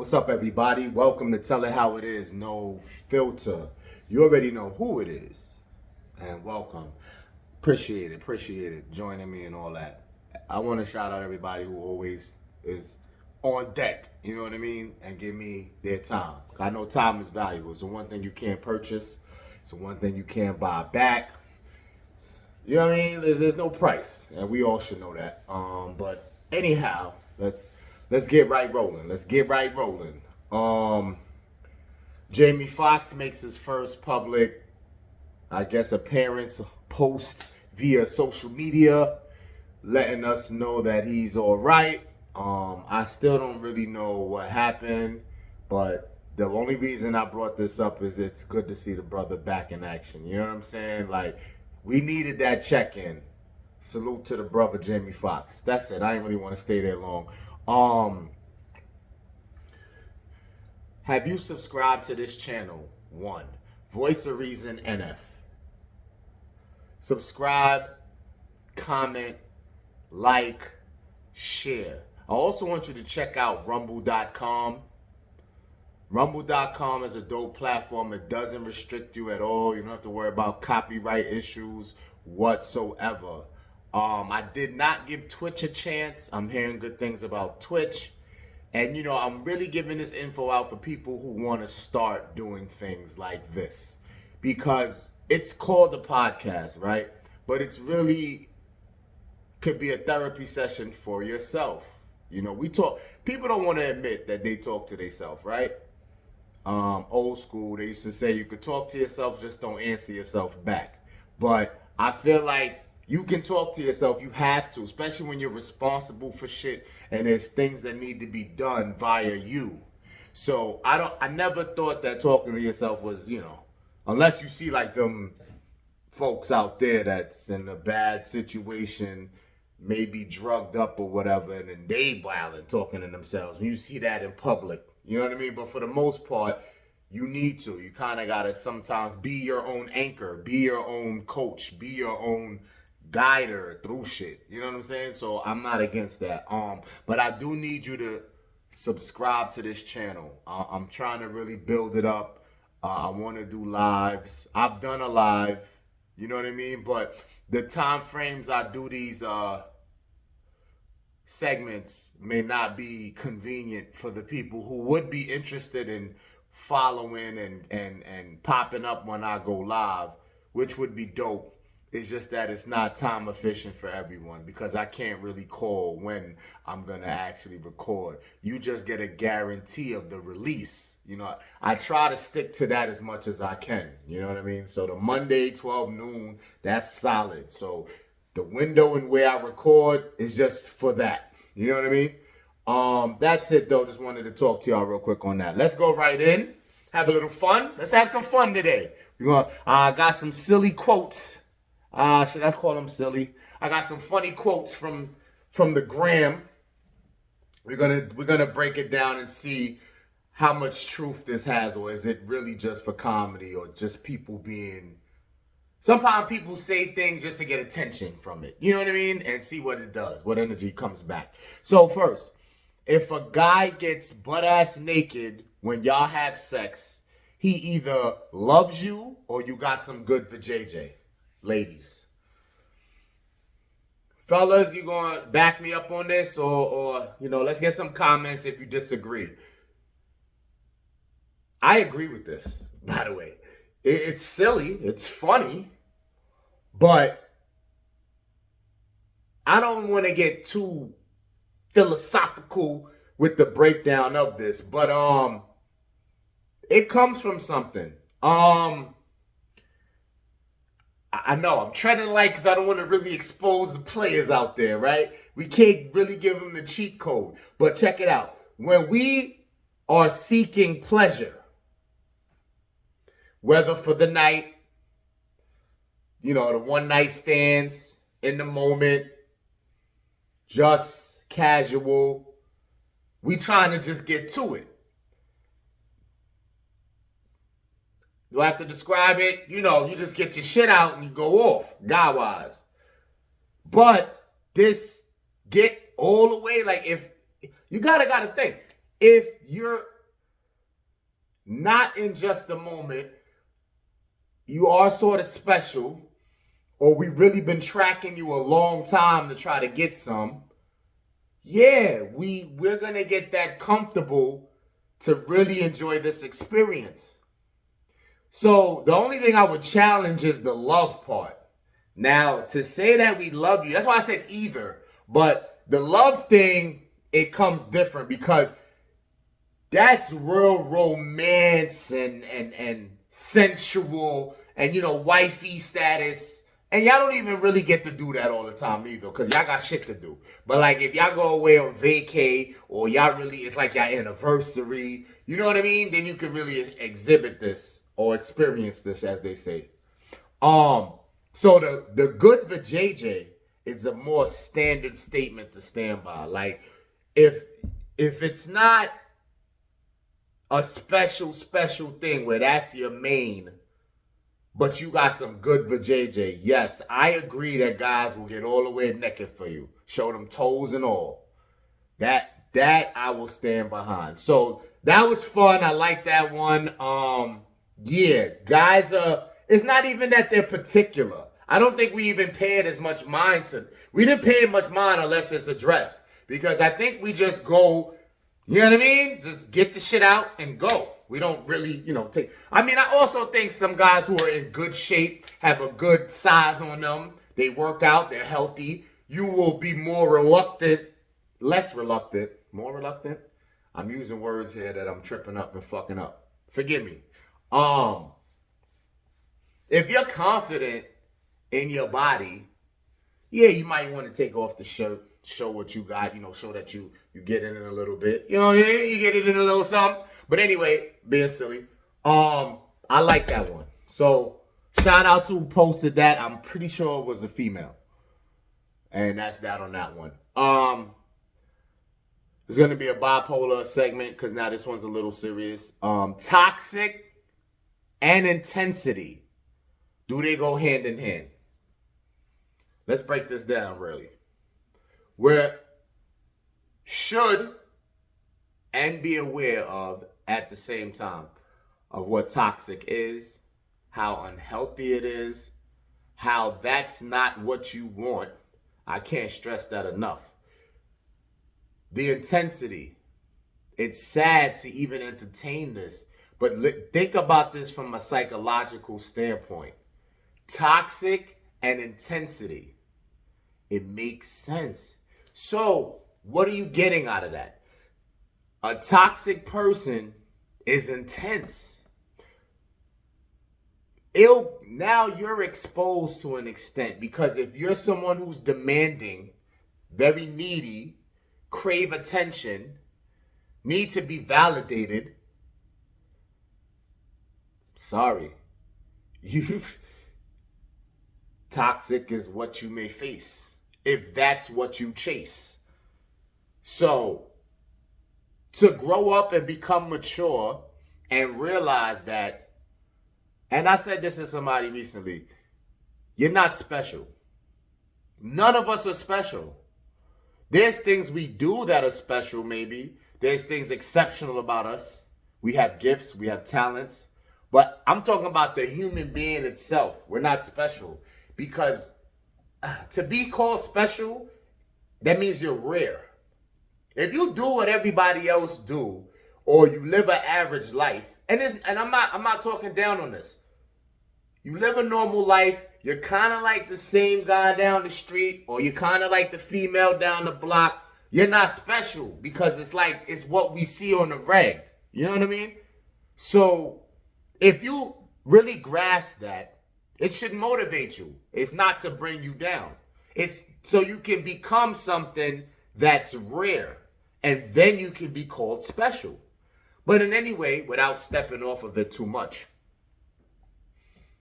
What's up, everybody? Welcome to Tell It How It Is, no filter. You already know who it is, and welcome. Appreciate it, joining me and all that. I want to shout out everybody who always is on deck, you know what I mean, and give me their time. I know time is valuable. It's the one thing you can't purchase. It's the one thing you can't buy back. You know what I mean? There's no price, and we all should know that. But anyhow, let's get right rolling. Jamie Foxx makes his first public, I guess, appearance post via social media, letting us know that he's all right. I still don't really know what happened, but the only reason I brought this up is it's good to see the brother back in action. You know what I'm saying? Like, we needed that check-in. Salute to the brother Jamie Foxx. That's it. I didn't really want to stay there long. Have you subscribed to this channel? One, Voice of Reason NF. Subscribe, comment, like, share. I also want you to check out rumble.com. Rumble.com is a dope platform. It doesn't restrict you at all. You don't have to worry about copyright issues whatsoever. I did not give Twitch a chance. I'm hearing good things about Twitch. And, I'm really giving this info out for people who want to start doing things like this. Because it's called a podcast, right? But it's really could be a therapy session for yourself. We talk. People don't want to admit that they talk to themselves, right? Old school, they used to say you could talk to yourself, just don't answer yourself back. But I feel like you can talk to yourself. You have to, especially when you're responsible for shit and there's things that need to be done via you. So I never thought that talking to yourself was, unless you see like them folks out there that's in a bad situation, maybe drugged up or whatever, and then they wilding talking to themselves. When you see that in public, you know what I mean? But for the most part, you need to. You kind of got to sometimes be your own anchor, be your own coach, be your own guider through shit. You know what I'm saying? So I'm not against that. But I do need you to subscribe to this channel. I'm trying to really build it up. I want to do lives. I've done a live. You know what I mean? But the time frames I do these segments may not be convenient for the people who would be interested in following and popping up when I go live, which would be dope. It's just that it's not time efficient for everyone because I can't really call when I'm going to actually record. You just get a guarantee of the release. I try to stick to that as much as I can. You know what I mean? So the Monday, 12 noon, that's solid. So the window in where I record is just for that. You know what I mean? That's it, though. Just wanted to talk to y'all real quick on that. Let's go right in. Have a little fun. Let's have some fun today. I got some silly quotes. Should I call them silly? I got some funny quotes from the gram. We're gonna break it down and see how much truth this has, or is it really just for comedy, or just people being. Sometimes people say things just to get attention from it. You know what I mean? And see what it does, what energy comes back. So first, if a guy gets butt-ass naked when y'all have sex, he either loves you or you got some good for JJ. Ladies. Fellas, you gonna back me up on this or let's get some comments if you disagree. I agree with this, by the way. It's silly, it's funny, but I don't want to get too philosophical with the breakdown of this, but it comes from something. I know I'm treading light because I don't want to really expose the players out there, right? We can't really give them the cheat code. But check it out. When we are seeking pleasure, whether for the night, the one night stands, in the moment, just casual, we trying to just get to it. Do I have to describe it? You just get your shit out and you go off, guy-wise. But this get all the way, like if you gotta think, if you're not in just the moment, you are sort of special, or we really been tracking you a long time to try to get some, yeah, we're gonna get that comfortable to really enjoy this experience. So the only thing I would challenge is the love part. Now, to say that we love you, that's why I said either. But the love thing, it comes different because that's real romance and sensual and wifey status. And y'all don't even really get to do that all the time either, because y'all got shit to do. But like if y'all go away on vacay, or y'all really, it's like y'all anniversary, you know what I mean? Then you can really exhibit this or experience this, as they say. So the good vajayjay is a more standard statement to stand by. Like if it's not a special thing where that's your main, but you got some good vajayjay, yes, I agree that guys will get all the way naked for you, show them toes and all. That I will stand behind. So that was fun. I like that one. Yeah, guys it's not even that they're particular. I don't think we even paid as much mind to. We didn't pay much mind unless it's addressed, because I think we just go. You know what I mean? Just get the shit out and go. We don't really, take. I mean, I also think some guys who are in good shape, have a good size on them, they work out, they're healthy. You will be more reluctant, more reluctant. I'm using words here that I'm tripping up and fucking up. Forgive me. If you're confident in your body, yeah, you might want to take off the shirt, show what you got, show that you get in it a little bit. You know what I mean? You get it in a little something. But anyway, being silly. I like that one. So shout out to who posted that. I'm pretty sure it was a female. And that's that on that one. There's gonna be a bipolar segment because now this one's a little serious. Toxic and intensity. Do they go hand in hand? Let's break this down really. Where should and be aware of at the same time of what toxic is, how unhealthy it is, how that's not what you want. I can't stress that enough. The intensity. It's sad to even entertain this, but think about this from a psychological standpoint. Toxic and intensity. It makes sense. So, what are you getting out of that? A toxic person is intense. Now you're exposed to an extent, because if you're someone who's demanding, very needy, crave attention, need to be validated, sorry, toxic is what you may face if that's what you chase. So, to grow up and become mature and realize that, and I said this to somebody recently, you're not special. None of us are special. There's things we do that are special, maybe. There's things exceptional about us. We have gifts, we have talents. But I'm talking about the human being itself. We're not special. Because to be called special, that means you're rare. If you do what everybody else do, or you live an average life, and I'm not talking down on this. You live a normal life, you're kind of like the same guy down the street, or you're kind of like the female down the block, you're not special, because it's what we see on the reg. You know what I mean? So if you really grasp that, it should motivate you. It's not to bring you down. It's so you can become something that's rare, and then you can be called special. But in any way, without stepping off of it too much.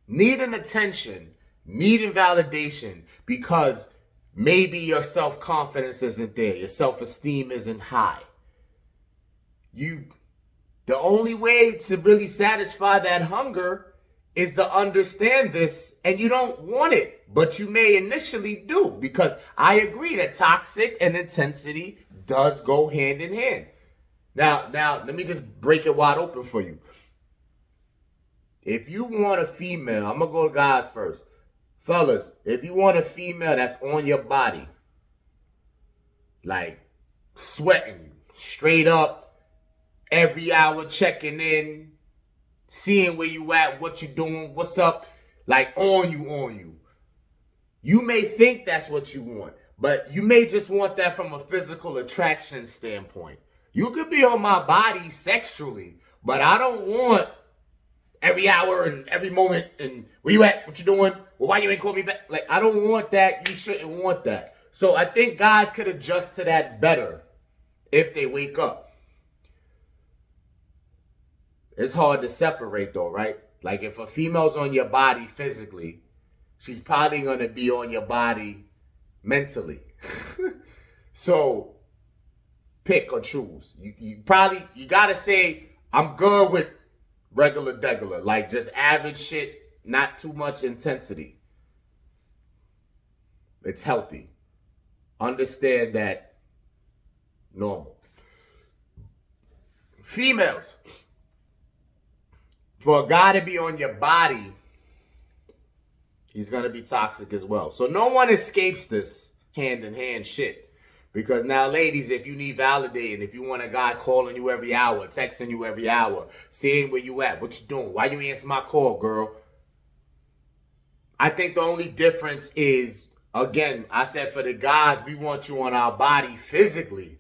Needing attention, needing validation, because maybe your self-confidence isn't there, your self-esteem isn't high. The only way to really satisfy that hunger is to understand this, and you don't want it, but you may initially do, because I agree that toxic and intensity does go hand in hand. Now, let me just break it wide open for you. If you want a female, I'm going to go to guys first. Fellas, if you want a female that's on your body, like sweating you, straight up, every hour checking in, seeing where you at, what you doing, what's up, like on you. You may think that's what you want, but you may just want that from a physical attraction standpoint. You could be on my body sexually, but I don't want every hour and every moment and where you at, what you doing, well, why you ain't call me back? Like, I don't want that. You shouldn't want that. So I think guys could adjust to that better if they wake up. It's hard to separate though, right? Like if a female's on your body physically, she's probably going to be on your body mentally. So pick or choose. You got to say, I'm good with regular, like just average shit, not too much intensity. It's healthy. Understand that normal. Females, for a guy to be on your body, he's going to be toxic as well. So no one escapes this hand-in-hand shit. Because now, ladies, if you need validating, if you want a guy calling you every hour, texting you every hour, seeing where you at, what you doing, why you answer my call, girl? I think the only difference is, again, I said for the guys, we want you on our body physically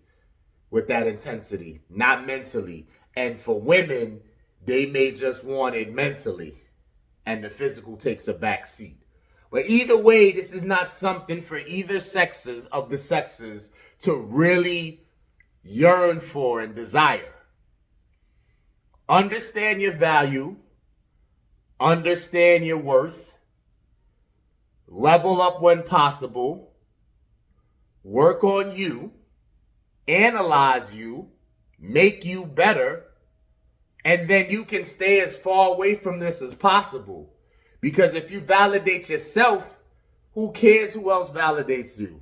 with that intensity, not mentally. And for women, they may just want it mentally, and the physical takes a back seat. But either way, this is not something for either sexes of the sexes to really yearn for and desire. Understand your value. Understand your worth. Level up when possible. Work on you. Analyze you. Make you better. And then you can stay as far away from this as possible. Because if you validate yourself, who cares who else validates you?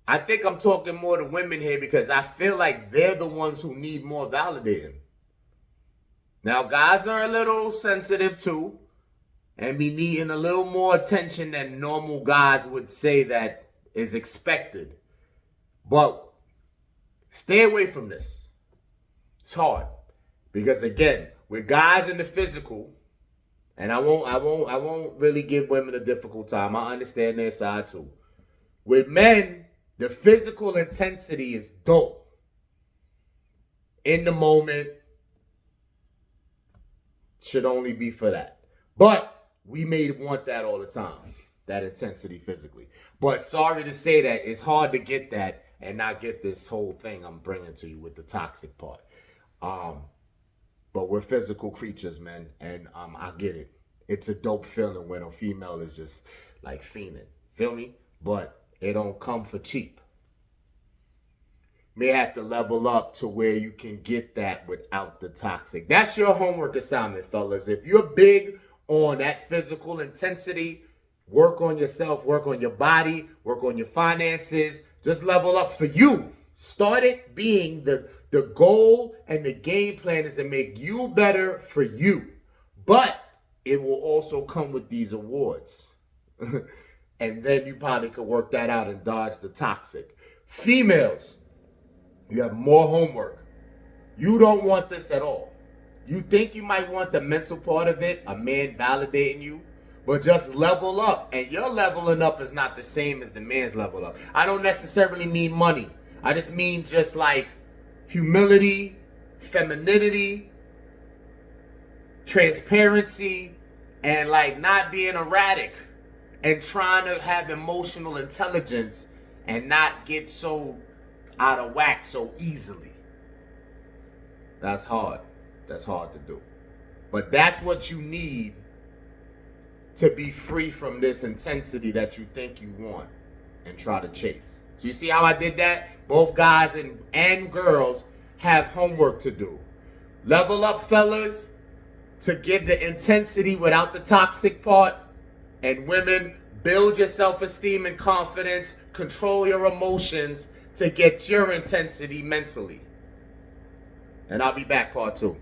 I think I'm talking more to women here because I feel like they're the ones who need more validating. Now, guys are a little sensitive too and be needing a little more attention than normal guys would say that is expected. But stay away from this. It's hard. Because again, with guys in the physical, and I won't really give women a difficult time. I understand their side too. With men, the physical intensity is dope. In the moment, should only be for that. But we may want that all the time, that intensity physically. But sorry to say that, it's hard to get that and not get this whole thing I'm bringing to you with the toxic part. But we're physical creatures, man, and I get it. It's a dope feeling when a female is just like fiending. Feel me? But it don't come for cheap. May have to level up to where you can get that without the toxic. That's your homework assignment, fellas. If you're big on that physical intensity, work on yourself, work on your body, work on your finances. Just level up for you. Start it being the goal, and the game plan is to make you better for you. But it will also come with these awards. And then you probably could work that out and dodge the toxic. Females, you have more homework. You don't want this at all. You think you might want the mental part of it, a man validating you, but just level up. And your leveling up is not the same as the man's level up. I don't necessarily mean money. I just mean just like humility, femininity, transparency, and like not being erratic and trying to have emotional intelligence and not get so out of whack so easily. That's hard. That's hard to do. But that's what you need to be free from this intensity that you think you want and try to chase. So you see how I did that? Both guys and girls have homework to do. Level up, fellas, to get the intensity without the toxic part. And women, build your self-esteem and confidence. Control your emotions to get your intensity mentally. And I'll be back, part 2.